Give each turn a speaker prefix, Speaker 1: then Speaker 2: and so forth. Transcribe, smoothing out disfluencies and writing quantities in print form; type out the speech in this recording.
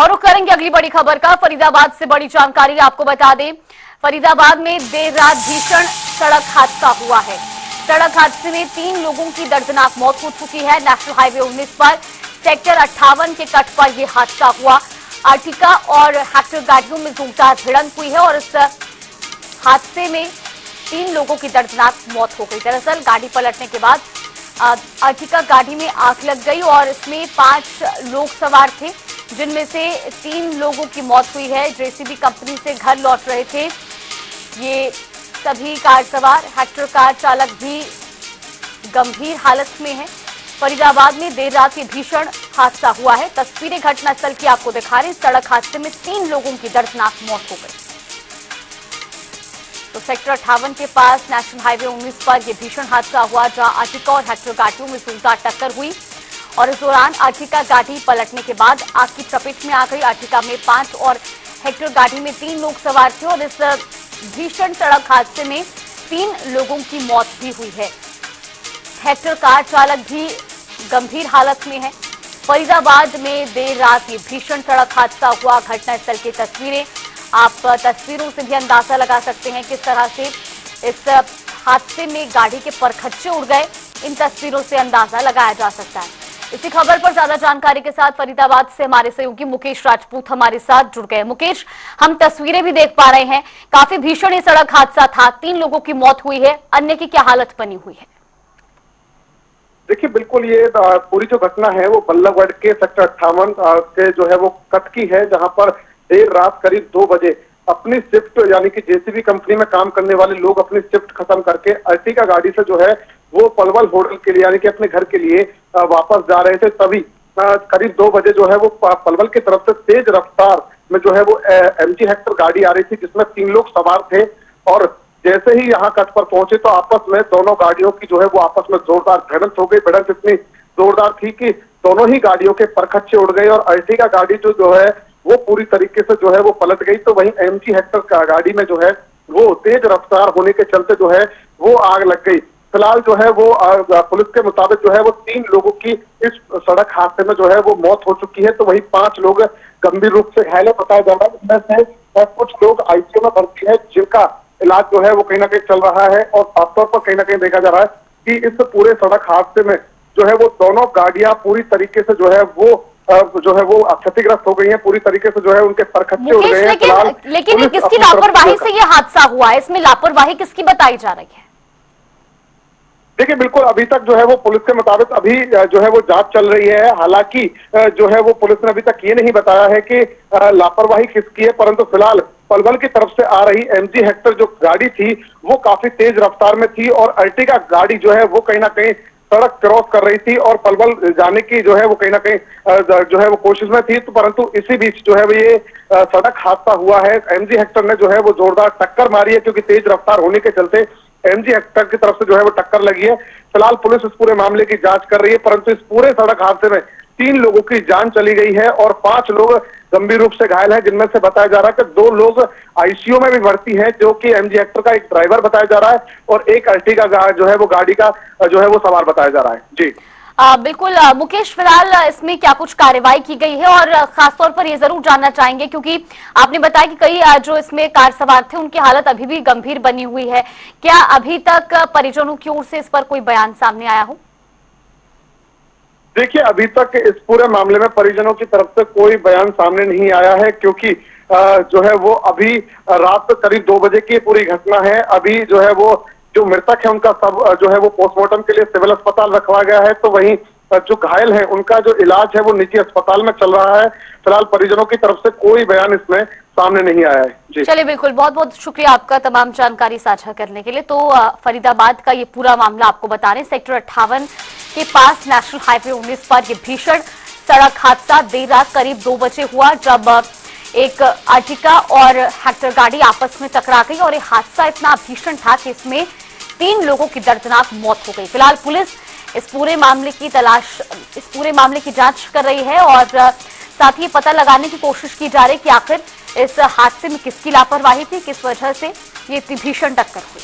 Speaker 1: और रुख करेंगे अगली बड़ी खबर का। फरीदाबाद से बड़ी जानकारी आपको बता दें, फरीदाबाद में देर रात भीषण सड़क हादसा हुआ है। सड़क हादसे में 3 लोगों की दर्दनाक मौत हो चुकी है। नेशनल हाईवे 19 पर सेक्टर 58 के तट पर यह हादसा हुआ। अर्टिगा और हेक्टर गाड़ियों में जोरदार भिड़ंत हुई है और इस हादसे में 3 लोगों की दर्दनाक मौत हो गई। दरअसल गाड़ी पलटने के बाद अर्टिगा गाड़ी में आग लग गई और इसमें 5 लोग सवार थे, जिनमें से 3 लोगों की मौत हुई है। जेसीबी कंपनी से घर लौट रहे थे ये सभी कार सवार। हेक्टर कार चालक भी गंभीर हालत में है। फरीदाबाद में देर रात ये भीषण हादसा हुआ है। तस्वीरें घटनास्थल की आपको दिखा रहे हैं। सड़क हादसे में 3 लोगों की दर्दनाक मौत हो गई। तो सेक्टर 58 के पास नेशनल हाईवे 19 पर यह भीषण हादसा हुआ, जहां अर्टिगा और हेक्टर गाड़ियों में जोरदार टक्कर हुई और इस दौरान अर्टिगा गाड़ी पलटने के बाद आग की चपेट में आ गई। अर्टिगा में 5 और हेक्टर गाड़ी में 3 लोग सवार थे और इस भीषण सड़क हादसे में 3 लोगों की मौत भी हुई है। हेक्टर कार चालक भी गंभीर हालत में है। फरीदाबाद में देर रात ये भीषण सड़क हादसा हुआ। घटनास्थल की तस्वीरें, आप तस्वीरों से भी अंदाजा लगा सकते हैं किस तरह से इस हादसे में गाड़ी के परखच्चे उड़ गए। इन तस्वीरों से अंदाजा लगाया जा सकता है। इसी खबर पर ज्यादा जानकारी के साथ फरीदाबाद से हमारे सहयोगी मुकेश राजपूत हमारे साथ जुड़ गए। मुकेश, हम तस्वीरें भी देख पा रहे हैं, काफी भीषण ये सड़क हादसा था। 3 लोगों की मौत हुई है, अन्य की क्या हालत बनी हुई है?
Speaker 2: देखिए, बिल्कुल ये पूरी जो घटना है वो बल्लभगढ़ के सेक्टर 58 के जो है वो कट की है, जहां पर देर रात करीब 2 बजे अपनी शिफ्ट यानी कि जेसीबी कंपनी में काम करने वाले लोग अपनी शिफ्ट खत्म करके अर्टिगा गाड़ी से जो है वो पलवल होटल के लिए यानी कि अपने घर के लिए वापस जा रहे थे। तभी करीब 2 बजे जो है वो पलवल की तरफ से तेज रफ्तार में जो है वो MG हेक्टर गाड़ी आ रही थी, जिसमें 3 लोग सवार थे। और जैसे ही यहाँ कट पर पहुंचे तो आपस में दोनों गाड़ियों की जो है वो आपस में जोरदार भिड़ंत हो गई। भिड़ंत इतनी जोरदार थी कि दोनों ही गाड़ियों के परखच्चे उड़ गए और अर्टिगा गाड़ी जो है वो पूरी तरीके से जो है वो पलट गई। तो वहीं MG हेक्टर गाड़ी में जो है वो तेज रफ्तार होने के चलते जो है वो आग लग गई। फिलहाल जो है वो पुलिस के मुताबिक जो है वो 3 लोगों की इस सड़क हादसे में जो है वो मौत हो चुकी है। तो वहीं 5 लोग गंभीर रूप से घायल बताया जा रहा है। इनमें से कुछ लोग ICU में भर्ती है, जिनका इलाज जो है वो कहीं ना कहीं चल रहा है। और खासतौर पर कहीं ना कहीं देखा जा रहा है कि इस पूरे सड़क हादसे में जो है वो दोनों गाड़ियां पूरी तरीके से जो है वो क्षतिग्रस्त हो गई हैं। पूरी तरीके से जो है उनके परखच्चे उड़ गए हैं।
Speaker 1: लेकिन किसकी लापरवाही से ये हादसा हुआ है? इसमें लापरवाही किसकी बताई जा रही है?
Speaker 2: देखिए, बिल्कुल अभी तक जो है वो पुलिस के मुताबिक अभी जो है वो जांच चल रही है। हालांकि जो है वो पुलिस ने अभी तक ये नहीं बताया है कि लापरवाही किसकी है, परंतु फिलहाल पलवल की तरफ से आ रही MG हेक्टर जो गाड़ी थी वो काफी तेज रफ्तार में थी और अर्टिगा गाड़ी जो है वो कहीं ना कहीं सड़क क्रॉस कर रही थी और पलवल जाने की जो है वो कहीं ना कहीं जो है वो कोशिश में थी। तो परंतु इसी बीच जो है वो ये सड़क हादसा हुआ है। MG हेक्टर ने जो है वो जोरदार टक्कर मारी है, क्योंकि तेज रफ्तार होने के चलते MG हेक्टर की तरफ से जो है वो टक्कर लगी है। फिलहाल पुलिस इस पूरे मामले की जांच कर रही है, परंतु इस पूरे सड़क हादसे में 3 लोगों की जान चली गई है और 5 लोग गंभीर रूप से घायल हैं, जिनमें से बताया जा रहा है कि 2 लोग ICU में भी भर्ती हैं, जो कि MG हेक्टर का एक ड्राइवर बताया जा रहा है और एक अर्टिगा जो है वो गाड़ी का जो है वो सवार बताया जा रहा है। जी
Speaker 1: बिल्कुल मुकेश, फिलहाल इसमें क्या कुछ कार्रवाई की गई है? और खासतौर पर ये जरूर जानना चाहेंगे, क्योंकि आपने बताया कि कई जो इसमें कार सवार थे उनकी हालत अभी भी गंभीर बनी हुई है। क्या अभी तक परिजनों की ओर से इस पर कोई बयान सामने आया हो?
Speaker 2: देखिए, अभी तक इस पूरे मामले में परिजनों की तरफ से कोई बयान सामने नहीं आया है, क्योंकि जो है वो अभी रात करीब 2 बजे की पूरी घटना है। अभी जो है वो जो मृतक है उनका सब जो है वो पोस्टमार्टम के लिए सिविल अस्पताल रखवा गया है। तो वहीं जो घायल है उनका जो इलाज है वो निजी अस्पताल में चल रहा है। फिलहाल परिजनों की तरफ से कोई बयान इसमें सामने नहीं आया है। जी
Speaker 1: चलिए, बिल्कुल, बहुत बहुत शुक्रिया आपका तमाम जानकारी साझा करने के लिए। तो फरीदाबाद का ये पूरा मामला आपको बता रहे हैं। सेक्टर 58 के पास नेशनल हाईवे 19 पर यह भीषण सड़क हादसा देर रात करीब 2 बजे हुआ, जब एक अर्टिगा और हेक्टर गाड़ी आपस में टकरा गई और ये हादसा इतना भीषण था कि इसमें 3 लोगों की दर्दनाक मौत हो गई। फिलहाल पुलिस इस पूरे मामले की जांच कर रही है और साथ ही पता लगाने की कोशिश की जा रही है कि आखिर इस हादसे में किसकी लापरवाही थी, किस वजह से ये इतनी भीषण टक्कर हुई।